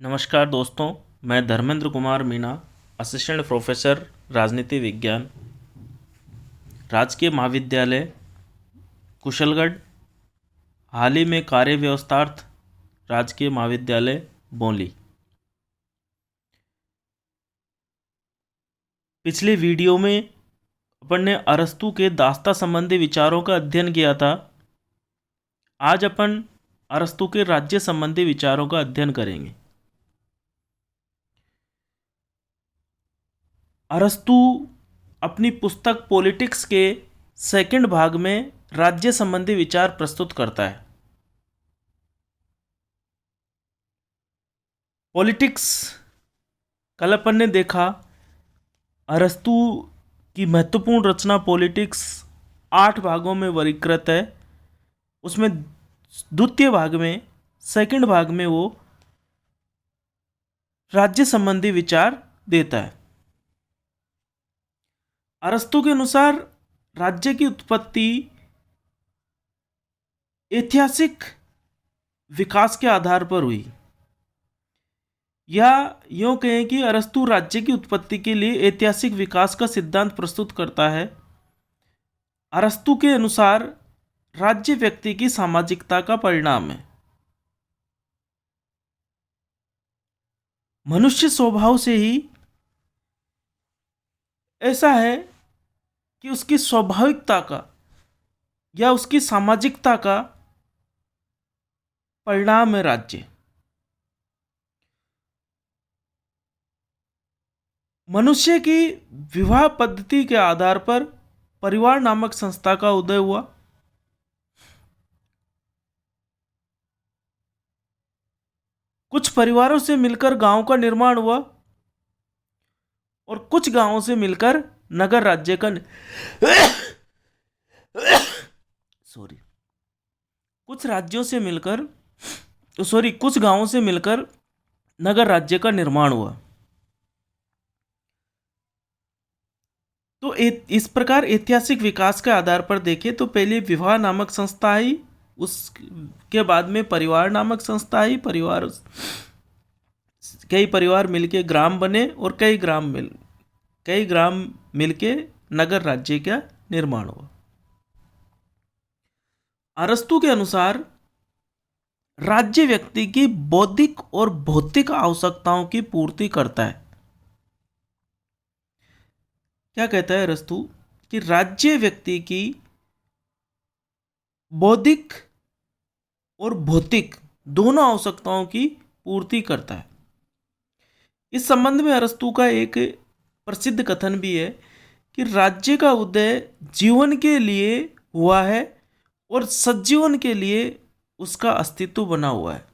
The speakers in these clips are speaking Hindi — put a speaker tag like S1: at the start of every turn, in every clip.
S1: नमस्कार दोस्तों, मैं धर्मेंद्र कुमार मीना, असिस्टेंट प्रोफेसर राजनीति विज्ञान, राजकीय महाविद्यालय कुशलगढ़, हाल ही में कार्य व्यवस्थार्थ राजकीय महाविद्यालय बौंली। पिछले वीडियो में अपन ने अरस्तू के दास्ता संबंधी विचारों का अध्ययन किया था। आज अपन अरस्तू के राज्य संबंधी विचारों का अध्ययन करेंगे। अरस्तू अपनी पुस्तक पॉलिटिक्स के सेकंड भाग में राज्य संबंधी विचार प्रस्तुत करता है। पॉलिटिक्स कल अपन ने देखा, अरस्तू की महत्वपूर्ण रचना पॉलिटिक्स 8 भागों में वर्गीकृत है। उसमें द्वितीय भाग में, सेकंड भाग में वो राज्य संबंधी विचार देता है। अरस्तू के अनुसार राज्य की उत्पत्ति ऐतिहासिक विकास के आधार पर हुई, या यूं कहें कि अरस्तू राज्य की उत्पत्ति के लिए ऐतिहासिक विकास का सिद्धांत प्रस्तुत करता है। अरस्तू के अनुसार राज्य व्यक्ति की सामाजिकता का परिणाम है। मनुष्य स्वभाव से ही ऐसा है कि उसकी स्वाभाविकता का या उसकी सामाजिकता का परिणाम है राज्य। मनुष्य की विवाह पद्धति के आधार पर परिवार नामक संस्था का उदय हुआ। कुछ परिवारों से मिलकर गांव का निर्माण हुआ और कुछ गांवों से मिलकर नगर राज्य का कुछ गांवों से मिलकर नगर राज्य का निर्माण हुआ। तो इस प्रकार ऐतिहासिक विकास के आधार पर देखें तो पहले विवाह नामक संस्था आई, उसके बाद में परिवार नामक संस्था आई। कई परिवार मिलके ग्राम बने और कई ग्राम मिलके नगर राज्य का निर्माण हुआ। अरस्तू के अनुसार राज्य व्यक्ति की बौद्धिक और भौतिक आवश्यकताओं की पूर्ति करता है। क्या कहता है अरस्तू कि राज्य व्यक्ति की बौद्धिक और भौतिक दोनों आवश्यकताओं की पूर्ति करता है। इस संबंध में अरस्तू का एक प्रसिद्ध कथन भी है कि राज्य का उदय जीवन के लिए हुआ है और सज्जीवन के लिए उसका अस्तित्व बना हुआ है।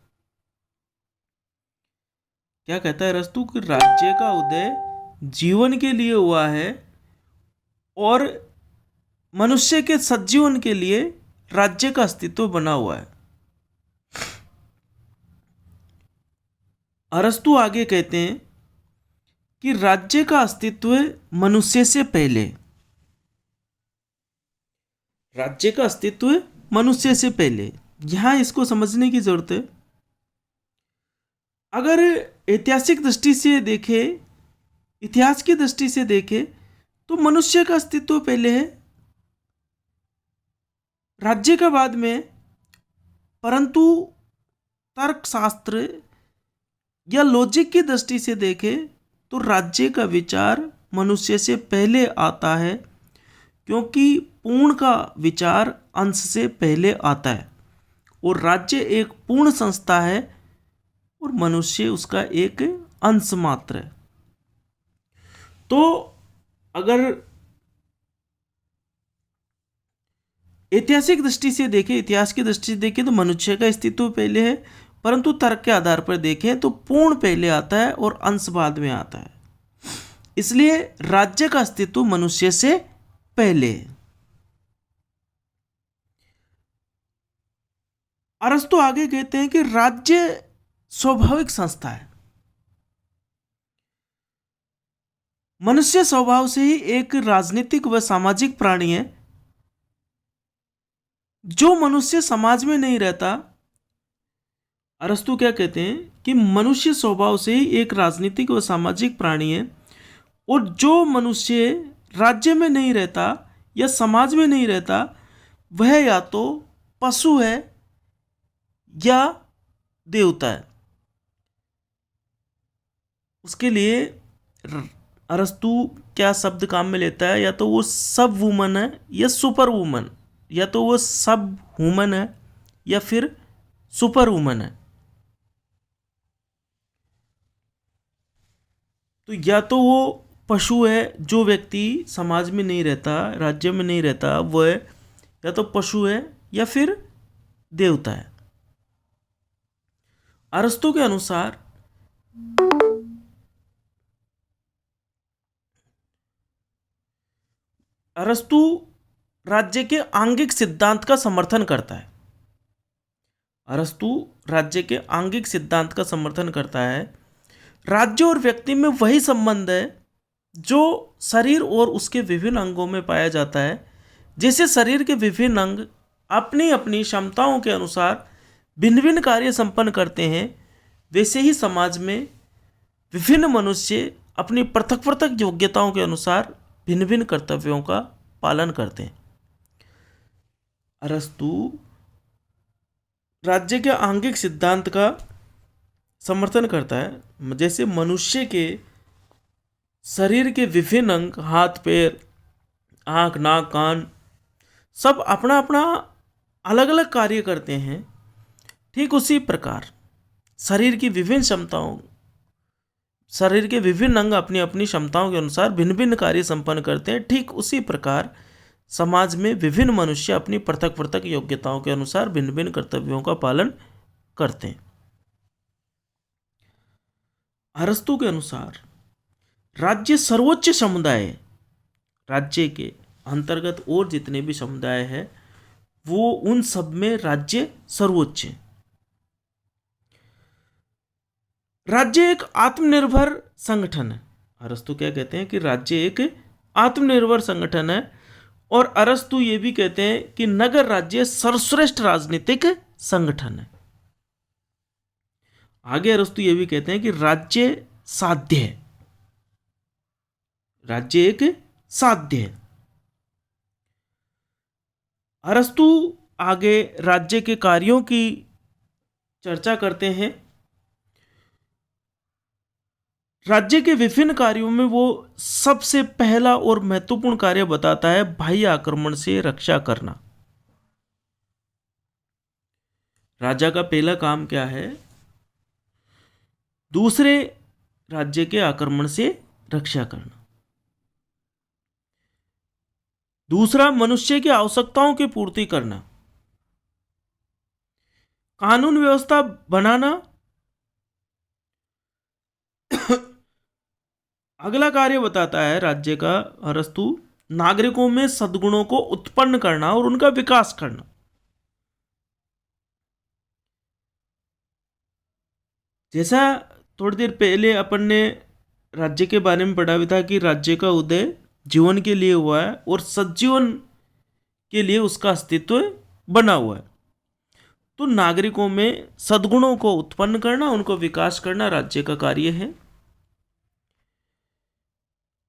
S1: क्या कहता है अरस्तू कि राज्य का उदय जीवन के लिए हुआ है और मनुष्य के सज्जीवन के लिए राज्य का अस्तित्व बना हुआ है। अरस्तू आगे कहते हैं कि राज्य का अस्तित्व मनुष्य से पहले, राज्य का अस्तित्व मनुष्य से पहले। यहां इसको समझने की जरूरत है। अगर ऐतिहासिक दृष्टि से देखें, इतिहास की दृष्टि से देखें तो मनुष्य का अस्तित्व पहले है, राज्य का बाद में। परंतु तर्कशास्त्र या लॉजिक की दृष्टि से देखें तो राज्य का विचार मनुष्य से पहले आता है, क्योंकि पूर्ण का विचार अंश से पहले आता है और राज्य एक पूर्ण संस्था है और मनुष्य उसका एक अंश मात्र है। तो अगर ऐतिहासिक दृष्टि से देखें, इतिहास की दृष्टि से देखें तो मनुष्य का अस्तित्व पहले है, परंतु तर्क के आधार पर देखें तो पूर्ण पहले आता है और अंश बाद में आता है। इसलिए राज्य का अस्तित्व मनुष्य से पहले है। अरस्तु आगे कहते हैं कि राज्य स्वाभाविक संस्था है। मनुष्य स्वभाव से ही एक राजनीतिक व सामाजिक प्राणी है। जो मनुष्य समाज में नहीं रहता अरस्तु क्या कहते हैं कि मनुष्य स्वभाव से ही एक राजनीतिक व सामाजिक प्राणी है, और जो मनुष्य राज्य में नहीं रहता या समाज में नहीं रहता वह या तो पशु है या देवता है। उसके लिए अरस्तु क्या शब्द काम में लेता है, या तो वो सब वुमन है या सुपर वुमन, या तो वो सब वुमन है या फिर सुपर वुमन है। तो या तो वो पशु है, जो व्यक्ति समाज में नहीं रहता, राज्य में नहीं रहता, वो है या तो पशु है या फिर देवता है। अरस्तु के अनुसार अरस्तु राज्य के आंगिक सिद्धांत का समर्थन करता है। अरस्तु राज्य के आंगिक सिद्धांत का समर्थन करता है। राज्य और व्यक्ति में वही संबंध है जो शरीर और उसके विभिन्न अंगों में पाया जाता है। जैसे शरीर के विभिन्न अंग अपनी अपनी क्षमताओं के अनुसार भिन्न भिन्न कार्य संपन्न करते हैं, वैसे ही समाज में विभिन्न मनुष्य अपनी पृथक पृथक योग्यताओं के अनुसार भिन्न भिन्न कर्तव्यों का पालन करते हैं। अरस्तु राज्य के आंगिक सिद्धांत का समर्थन करता है। जैसे मनुष्य के शरीर के विभिन्न अंग, हाथ पैर, आँख नाक कान, सब अपना अपना अलग अलग कार्य करते हैं। ठीक उसी प्रकार शरीर की विभिन्न क्षमताओं, शरीर के विभिन्न अंग अपनी अपनी क्षमताओं के अनुसार भिन्न भिन्न कार्य संपन्न करते हैं। ठीक उसी प्रकार समाज में विभिन्न मनुष्य अपनी पृथक पृथक योग्यताओं के अनुसार भिन्न भिन्न कर्तव्यों का पालन करते हैं। अरस्तु के अनुसार राज्य सर्वोच्च समुदाय है। राज्य के अंतर्गत और जितने भी समुदाय हैं वो उन सब में राज्य सर्वोच्च है। राज्य एक आत्मनिर्भर संगठन है। अरस्तु क्या कहते हैं कि राज्य एक आत्मनिर्भर संगठन है, और अरस्तु ये भी कहते हैं कि नगर राज्य सर्वश्रेष्ठ राजनीतिक संगठन है। आगे अरस्तु ये भी कहते हैं कि राज्य साध्य है, राज्य एक साध्य है। अरस्तु आगे राज्य के कार्यों की चर्चा करते हैं। राज्य के विभिन्न कार्यों में वो सबसे पहला और महत्वपूर्ण कार्य बताता है बाह्य आक्रमण से रक्षा करना। राजा का पहला काम क्या है? दूसरे राज्य के आक्रमण से रक्षा करना। दूसरा, मनुष्य की आवश्यकताओं की पूर्ति करना। कानून व्यवस्था बनाना। अगला कार्य बताता है राज्य का अरस्तु, नागरिकों में सद्गुणों को उत्पन्न करना और उनका विकास करना। जैसा थोड़ी देर पहले अपन ने राज्य के बारे में पढ़ा भी था कि राज्य का उदय जीवन के लिए हुआ है और सज्जीवन के लिए उसका अस्तित्व बना हुआ है। तो नागरिकों में सद्गुणों को उत्पन्न करना, उनको विकास करना राज्य का कार्य है।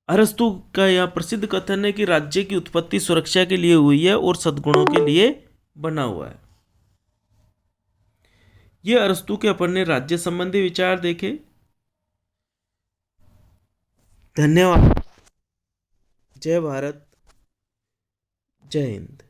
S1: अरस्तु का यह प्रसिद्ध कथन है कि राज्य की उत्पत्ति सुरक्षा के लिए हुई है और सद्गुणों के लिए बना हुआ है। ये अरस्तु के अपन ने राज्य संबंधी विचार देखे। धन्यवाद। जय भारत, जय हिंद।